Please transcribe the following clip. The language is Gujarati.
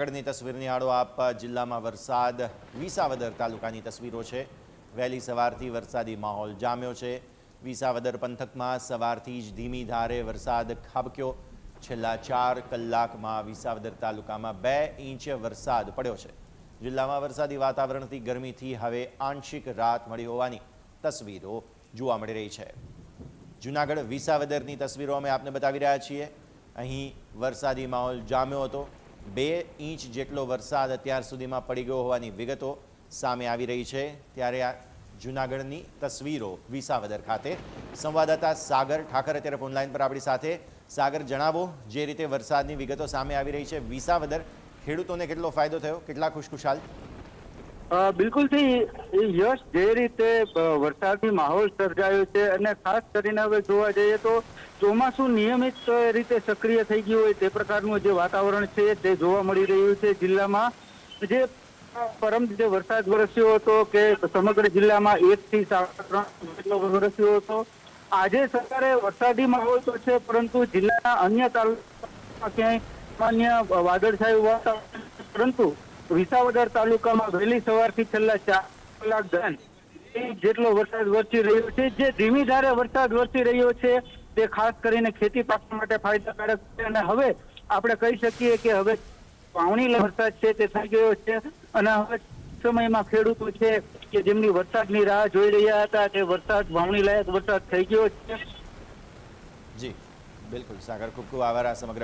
જૂનાગઢની તસવીર નિહાળો આપ। જિલ્લામાં વરસાદ, વિસાવદર તાલુકાની તસવીરો છે। વહેલી સવારથી વરસાદી માહોલ જામ્યો છે। વિસાવદર પંથકમાં સવારથી જ ધીમી ધારે વરસાદ ખાબક્યો। છેલ્લા 4 કલાકમાં વિસાવદર તાલુકામાં 2 ઇંચ વરસાદ પડ્યો છે। જિલ્લામાં વરસાદી વાતાવરણથી ગરમીથી હવે આંશિક રાહત મળી હોવાની તસવીરો જોવા મળી રહી છે। જૂનાગઢ વિસાવદરની તસવીરો અમે આપને બતાવી રહ્યા છીએ। અહીં વરસાદી માહોલ જામ્યો હતો। 2 ઇંચ જેટલો વરસાદ અત્યાર સુધીમાં પડી ગયો હોવાની વિગતો સામે આવી રહી છે। ત્યારે આ જૂનાગઢની તસવીરો વિસાવદર ખાતે સંવાદદાતા સાગર ઠાકર અત્યારે ફોનલાઈન પર આપણી સાથે। સાગર, જણાવો, જે રીતે વરસાદની વિગતો સામે આવી રહી છે, વિસાવદર ખેડૂતોને કેટલો ફાયદો થયો, કેટલા ખુશખુશાલ? બિલકુલથી યશ, જે રીતે વરસાદી માહોલ સર્જાયો છે અને ખાસ કરીને હવે જોવા જઈએ તો ચોમાસું નિયમિત રીતે સક્રિય થઈ ગયું હોય તે પ્રકારનું જે વાતાવરણ છે તે જોવા મળી રહ્યું છે। જિલ્લામાં જે પરમ જે વરસાદ વરસ્યો હતો કે સમગ્ર જિલ્લામાં 1 થી 3 જેટલો વરસ્યો હતો। આજે સવારે વરસાદી માહોલ તો છે, પરંતુ જિલ્લાના અન્ય તાલુકામાં ક્યાંય સામાન્ય વાદળછાયું વાતાવરણ, પરંતુ વિસાવદર તાલુકામાં વહેલી સવારથી છેલ્લા 4 કલાક દરમિયાન જેટલો વરસાદ વરસી રહ્યો છે। જે ધીમી ધારે વરસાદ વરસી રહ્યો છે તે ખાસ કરીને ખેતી પાક માટે ફાયદાકારક છે અને હવે આપણે કહી શકીએ કે હવે વાવણી વરસાદ છે તે થઈ ગયો છે અને હવે સમયમાં ખેડૂતો છે કે જેમની વરસાદની રાહ જોઈ રહ્યા હતા તે વરસાદ વાવણી લાયક વરસાદ થઈ ગયો છે। જી બિલકુલ સાગર, ખૂબ ખૂબ આભાર આ સમગ્ર